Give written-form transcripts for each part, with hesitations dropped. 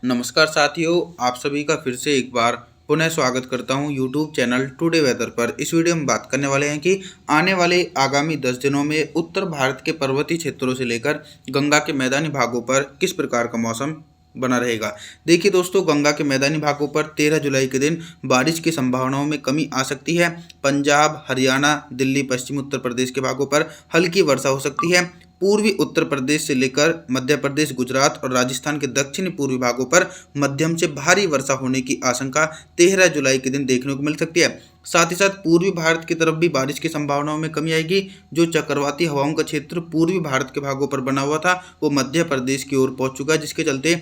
नमस्कार साथियों, आप सभी का फिर से एक बार पुनः स्वागत करता हूं यूट्यूब चैनल टुडे वेदर पर। इस वीडियो में बात करने वाले हैं कि आने वाले आगामी 10 दिनों में उत्तर भारत के पर्वतीय क्षेत्रों से लेकर गंगा के मैदानी भागों पर किस प्रकार का मौसम बना रहेगा। देखिए दोस्तों, गंगा के मैदानी भागों पर 13 जुलाई के दिन बारिश की संभावनाओं में कमी आ सकती है। पंजाब, हरियाणा, दिल्ली, पश्चिमी उत्तर प्रदेश के भागों पर हल्की वर्षा हो सकती है। पूर्वी उत्तर प्रदेश से लेकर मध्य प्रदेश, गुजरात और राजस्थान के दक्षिणी पूर्वी भागों पर मध्यम से भारी वर्षा होने की आशंका 13 जुलाई के दिन देखने को मिल सकती है। साथ ही साथ पूर्वी भारत की तरफ भी बारिश की संभावनाओं में कमी आएगी। जो चक्रवाती हवाओं का क्षेत्र पूर्वी भारत के भागों पर बना हुआ था वो मध्य प्रदेश की ओर पहुंच चुका है, जिसके चलते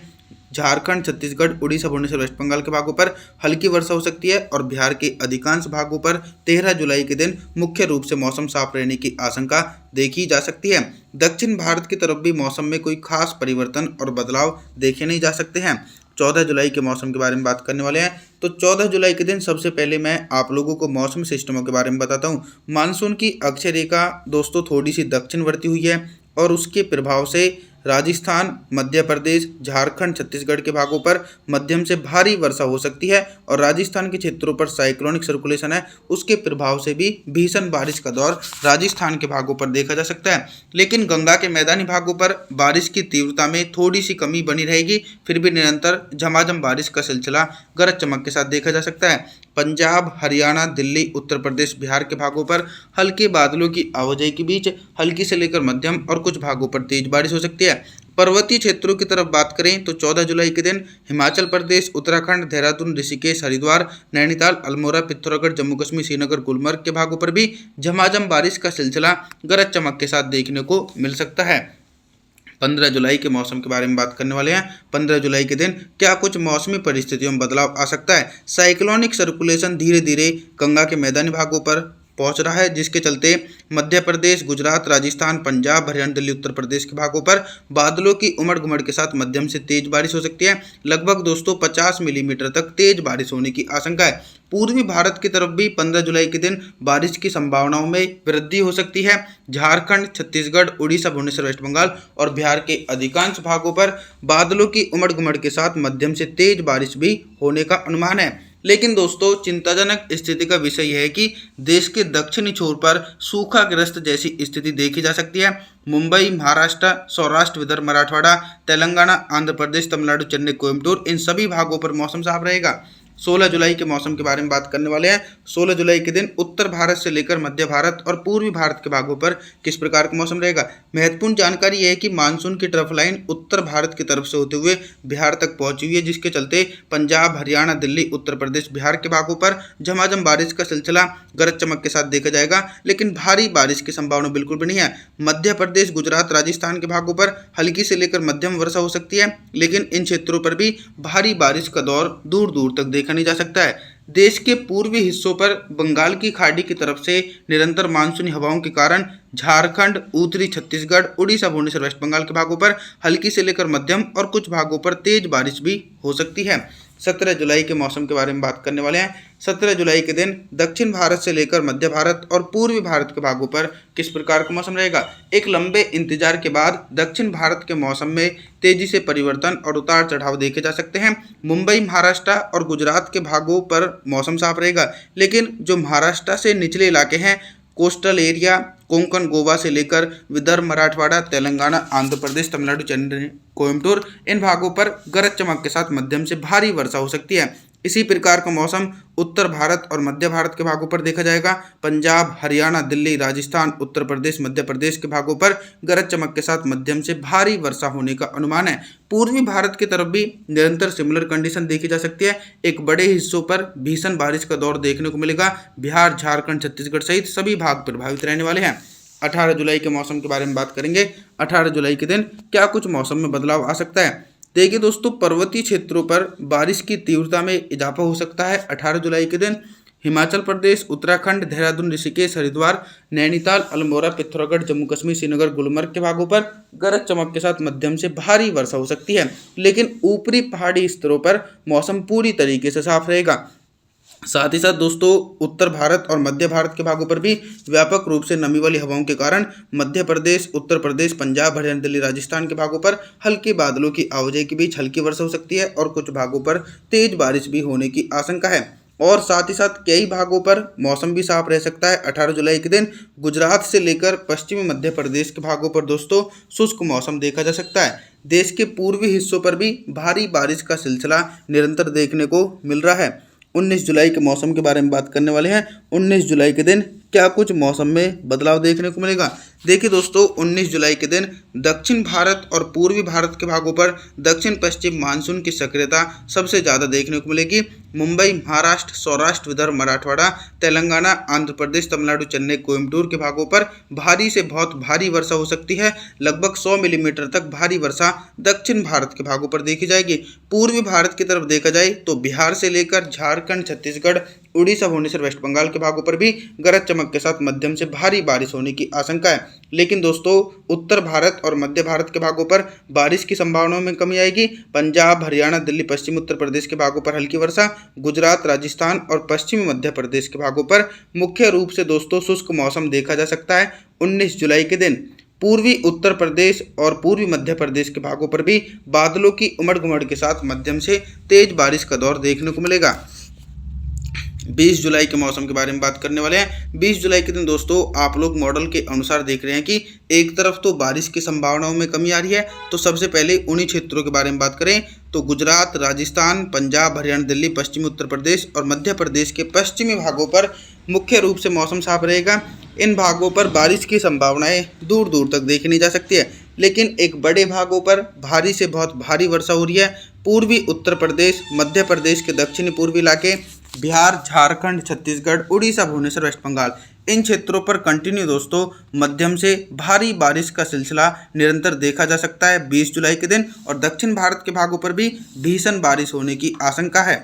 झारखंड, छत्तीसगढ़, उड़ीसा, भुवनेश्वर, वेस्ट बंगाल के भागों पर हल्की वर्षा हो सकती है और बिहार के अधिकांश भागों पर 13 जुलाई के दिन मुख्य रूप से मौसम साफ रहने की आशंका देखी जा सकती है। दक्षिण भारत की तरफ भी मौसम में कोई खास परिवर्तन और बदलाव देखे नहीं जा सकते हैं। 14 जुलाई के मौसम के बारे में बात करने वाले हैं। तो 14 जुलाई के दिन सबसे पहले मैं आप लोगों को मौसम सिस्टमों के बारे में बताता हूँ। मानसून की अक्षय रेखा दोस्तों थोड़ी सी दक्षिणवर्ती हुई है और उसके प्रभाव से राजस्थान, मध्य प्रदेश, झारखंड, छत्तीसगढ़ के भागों पर मध्यम से भारी वर्षा हो सकती है और राजस्थान के क्षेत्रों पर साइक्लोनिक सर्कुलेशन है, उसके प्रभाव से भी भीषण बारिश का दौर राजस्थान के भागों पर देखा जा सकता है। लेकिन गंगा के मैदानी भागों पर बारिश की तीव्रता में थोड़ी सी कमी बनी रहेगी। फिर भी निरंतर झमाझम बारिश का सिलसिला गरज चमक के साथ देखा जा सकता है। पंजाब, हरियाणा, दिल्ली, उत्तर प्रदेश, बिहार के भागों पर हल्के बादलों की आवाजाही के बीच हल्की से लेकर मध्यम और कुछ भागों पर तेज बारिश हो सकती है। पर्वतीय क्षेत्रों की तरफ बात करें तो 14 जुलाई के दिन हिमाचल प्रदेश, उत्तराखंड, देहरादून, ऋषिकेश, हरिद्वार, नैनीताल, अल्मोड़ा, पिथौरागढ़, जम्मू कश्मीर, श्रीनगर, गुलमर्ग के भागों पर भी झमाझम बारिश का सिलसिला गरज चमक के साथ देखने को मिल सकता है। 15 जुलाई के मौसम के बारे में बात करने वाले हैं। 15 जुलाई के दिन क्या कुछ मौसमी परिस्थितियों में बदलाव आ सकता है। साइक्लोनिक सर्कुलेशन धीरे धीरे गंगा के मैदानी भागों पर पहुंच रहा है, जिसके चलते मध्य प्रदेश, गुजरात, राजस्थान, पंजाब, हरियाणा, दिल्ली, उत्तर प्रदेश के भागों पर बादलों की उमड़ घुमड़ के साथ मध्यम से तेज बारिश हो सकती है। लगभग दोस्तों 50 मिलीमीटर तक तेज बारिश होने की आशंका है। पूर्वी भारत की तरफ भी 15 जुलाई के दिन बारिश की संभावनाओं में वृद्धि हो सकती है। झारखंड, छत्तीसगढ़, उड़ीसा, भुवनेश्वर, वेस्ट बंगाल और बिहार के अधिकांश भागों पर बादलों की उमड़ घुमड़ के साथ मध्यम से तेज बारिश भी होने का अनुमान है। लेकिन दोस्तों चिंताजनक स्थिति का विषय यह है कि देश के दक्षिणी छोर पर सूखाग्रस्त जैसी स्थिति देखी जा सकती है। मुंबई, महाराष्ट्र, सौराष्ट्र, विदर्भ, मराठवाड़ा, तेलंगाना, आंध्र प्रदेश, तमिलनाडु, चेन्नई, कोयम्बटूर, इन सभी भागों पर मौसम साफ रहेगा। 16 जुलाई के मौसम के बारे में बात करने वाले हैं। 16 जुलाई के दिन उत्तर भारत से लेकर मध्य भारत और पूर्वी भारत के भागों पर किस प्रकार का मौसम रहेगा। महत्वपूर्ण जानकारी यह है कि मानसून की ट्रफ लाइन उत्तर भारत की तरफ से होते हुए बिहार तक पहुंची हुई है, जिसके चलते पंजाब, हरियाणा, दिल्ली, उत्तर प्रदेश, बिहार के भागों पर झमाझम बारिश का सिलसिला गरज चमक के साथ देखा जाएगा। लेकिन भारी बारिश की संभावना बिल्कुल भी नहीं है। मध्य प्रदेश, गुजरात, राजस्थान के भागों पर हल्की से लेकर मध्यम वर्षा हो सकती है, लेकिन इन क्षेत्रों पर भी भारी बारिश का दौर दूर दूर तक देखा नहीं जा सकता है। देश के पूर्वी हिस्सों पर बंगाल की खाड़ी की तरफ से निरंतर मानसूनी हवाओं के कारण झारखंड, उत्तरी छत्तीसगढ़, उड़ीसा, भुवनेश्वर, वेस्ट बंगाल के भागों पर हल्की से लेकर मध्यम और कुछ भागों पर तेज बारिश भी हो सकती है। 17 जुलाई के मौसम के बारे में बात करने वाले हैं। 17 जुलाई के दिन दक्षिण भारत से लेकर मध्य भारत और पूर्वी भारत के भागों पर किस प्रकार का मौसम रहेगा। एक लंबे इंतजार के बाद दक्षिण भारत के मौसम में तेजी से परिवर्तन और उतार चढ़ाव देखे जा सकते हैं। मुंबई, महाराष्ट्र और गुजरात के भागों पर मौसम साफ रहेगा, लेकिन जो महाराष्ट्र से निचले इलाके हैं, कोस्टल एरिया, कोंकण, गोवा से लेकर विदर्भ, मराठवाड़ा, तेलंगाना, आंध्र प्रदेश, तमिलनाडु, चेन्नई, कोयम्बटूर, इन भागों पर गरज चमक के साथ मध्यम से भारी वर्षा हो सकती है। इसी प्रकार का मौसम उत्तर भारत और मध्य भारत के भागों पर देखा जाएगा। पंजाब, हरियाणा, दिल्ली, राजस्थान, उत्तर प्रदेश, मध्य प्रदेश के भागों पर गरज चमक के साथ मध्यम से भारी वर्षा होने का अनुमान है। पूर्वी भारत की तरफ भी निरंतर सिमिलर कंडीशन देखी जा सकती है। एक बड़े हिस्सों पर भीषण बारिश का दौर देखने को मिलेगा। बिहार, झारखंड, छत्तीसगढ़ सहित सभी भाग प्रभावित रहने वाले हैं। 18 जुलाई के मौसम के बारे में बात करेंगे। 18 जुलाई के दिन क्या कुछ मौसम में बदलाव आ सकता है। देखिए दोस्तों, पर्वतीय क्षेत्रों पर बारिश की तीव्रता में इजाफा हो सकता है। 18 जुलाई के दिन हिमाचल प्रदेश, उत्तराखंड, देहरादून, ऋषिकेश, हरिद्वार, नैनीताल, अल्मोड़ा, पिथौरागढ़, जम्मू कश्मीर, श्रीनगर, गुलमर्ग के भागों पर गरज चमक के साथ मध्यम से भारी वर्षा हो सकती है। लेकिन ऊपरी पहाड़ी स्तरों पर मौसम पूरी तरीके से साफ रहेगा। साथ ही साथ दोस्तों उत्तर भारत और मध्य भारत के भागों पर भी व्यापक रूप से नमी वाली हवाओं के कारण मध्य प्रदेश, उत्तर प्रदेश, पंजाब, हरियाणा, दिल्ली, राजस्थान के भागों पर हल्के बादलों की आवाजाही के बीच हल्की वर्षा हो सकती है और कुछ भागों पर तेज बारिश भी होने की आशंका है। और साथ ही साथ कई भागों पर मौसम भी साफ रह सकता है। 18 जुलाई के दिन गुजरात से लेकर पश्चिमी मध्य प्रदेश के भागों पर दोस्तों शुष्क मौसम देखा जा सकता है। देश के पूर्वी हिस्सों पर भी भारी बारिश का सिलसिला निरंतर देखने को मिल रहा है। 19 जुलाई के मौसम के बारे में बात करने वाले हैं। 19 जुलाई के दिन क्या कुछ मौसम में बदलाव देखने को मिलेगा। देखिए दोस्तों, 19 जुलाई के दिन दक्षिण भारत और पूर्वी भारत के भागों पर दक्षिण पश्चिम मानसून की सक्रियता सबसे ज़्यादा देखने को मिलेगी। मुंबई, महाराष्ट्र, सौराष्ट्र, विदर्भ, मराठवाड़ा, तेलंगाना, आंध्र प्रदेश, तमिलनाडु, चेन्नई, कोयम्बटूर के भागों पर भारी से बहुत भारी वर्षा हो सकती है। लगभग 100 मिलीमीटर तक भारी वर्षा दक्षिण भारत के भागों पर देखी जाएगी। पूर्वी भारत की तरफ देखा जाए तो बिहार से लेकर झारखंड, छत्तीसगढ़, उड़ीसा, भुवनेश्वर, वेस्ट बंगाल के भागों पर भी गरज चमक के साथ मध्यम से भारी बारिश होने की आशंका है। लेकिन दोस्तों उत्तर भारत और मध्य भारत के भागों पर बारिश की संभावनाओं में कमी आएगी। पंजाब, हरियाणा, दिल्ली, पश्चिमी उत्तर प्रदेश के भागों पर हल्की वर्षा, गुजरात, राजस्थान और पश्चिमी मध्य प्रदेश के भागों पर मुख्य रूप से दोस्तों शुष्क मौसम देखा जा सकता है। 19 जुलाई के दिन पूर्वी उत्तर प्रदेश और पूर्वी मध्य प्रदेश के भागों पर भी बादलों की उमड़ घुमड़ के साथ मध्यम से तेज बारिश का दौर देखने को मिलेगा। 20 जुलाई के मौसम के बारे में बात करने वाले हैं। 20 जुलाई के दिन दोस्तों आप लोग मॉडल के अनुसार देख रहे हैं कि एक तरफ तो बारिश की संभावनाओं में कमी आ रही है, तो सबसे पहले उन्हीं क्षेत्रों के बारे में बात करें तो गुजरात, राजस्थान, पंजाब, हरियाणा, दिल्ली, पश्चिमी उत्तर प्रदेश और मध्य प्रदेश के पश्चिमी भागों पर मुख्य रूप से मौसम साफ रहेगा। इन भागों पर बारिश की संभावनाएं दूर दूर तक देखी जा सकती है, लेकिन एक बड़े भागों पर भारी से बहुत भारी वर्षा हो रही है। पूर्वी उत्तर प्रदेश, मध्य प्रदेश के दक्षिणी पूर्वी इलाके, बिहार, झारखंड, छत्तीसगढ़, उड़ीसा, भुवनेश्वर, वेस्ट बंगाल, इन क्षेत्रों पर कंटिन्यू दोस्तों मध्यम से भारी बारिश का सिलसिला निरंतर देखा जा सकता है 20 जुलाई के दिन। और दक्षिण भारत के भागों पर भी भीषण बारिश होने की आशंका है।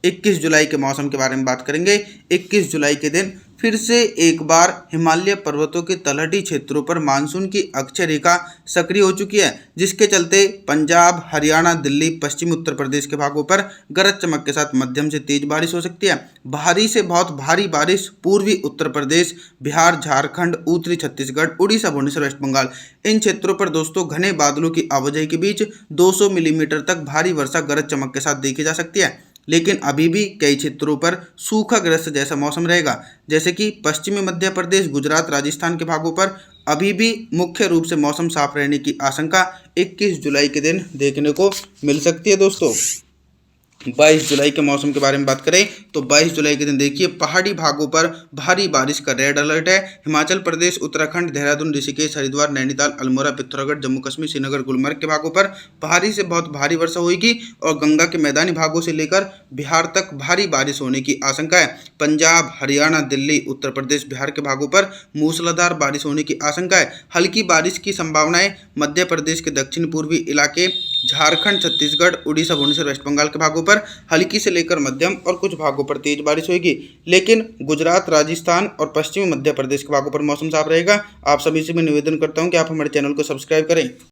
21 जुलाई के मौसम के बारे में बात करेंगे। 21 जुलाई के दिन फिर से एक बार हिमालय पर्वतों के तलहटी क्षेत्रों पर मानसून की अक्षय रेखा सक्रिय हो चुकी है, जिसके चलते पंजाब, हरियाणा, दिल्ली, पश्चिमी उत्तर प्रदेश के भागों पर गरज चमक के साथ मध्यम से तेज बारिश हो सकती है। भारी से बहुत भारी बारिश पूर्वी उत्तर प्रदेश, बिहार, झारखंड, उत्तरी छत्तीसगढ़, उड़ीसा, भुवनेश्वर, वेस्ट बंगाल, इन क्षेत्रों पर दोस्तों घने बादलों की आवाजाही के बीच 200 मिलीमीटर तक भारी वर्षा गरज चमक के साथ देखी जा सकती है। लेकिन अभी भी कई क्षेत्रों पर सूखाग्रस्त जैसा मौसम रहेगा, जैसे कि पश्चिमी मध्य प्रदेश, गुजरात, राजस्थान के भागों पर अभी भी मुख्य रूप से मौसम साफ रहने की आशंका 21 जुलाई के दिन देखने को मिल सकती है दोस्तों। 22 जुलाई के मौसम के बारे में बात करें तो 22 जुलाई के दिन देखिए पहाड़ी भागों पर भारी बारिश का रेड अलर्ट है। हिमाचल प्रदेश, उत्तराखंड, देहरादून, ऋषिकेश, हरिद्वार, नैनीताल, अल्मोड़ा, पिथौरागढ़, जम्मू कश्मीर, श्रीनगर, गुलमर्ग के भागों पर भारी से बहुत भारी वर्षा होगी और गंगा के मैदानी भागों से लेकर बिहार तक भारी बारिश होने की आशंका है। पंजाब, हरियाणा, दिल्ली, उत्तर प्रदेश, बिहार के भागों पर मूसलाधार बारिश होने की आशंका है। हल्की बारिश की संभावनाएं मध्य प्रदेश के दक्षिण पूर्वी इलाके, झारखंड, छत्तीसगढ़, उड़ीसा, भुवनेश्वर, वेस्ट बंगाल के भागों पर हल्की से लेकर मध्यम और कुछ भागों पर तेज बारिश होगी। लेकिन गुजरात, राजस्थान और पश्चिमी मध्य प्रदेश के भागों पर मौसम साफ रहेगा। आप सभी से मैं निवेदन करता हूं कि आप हमारे चैनल को सब्सक्राइब करें।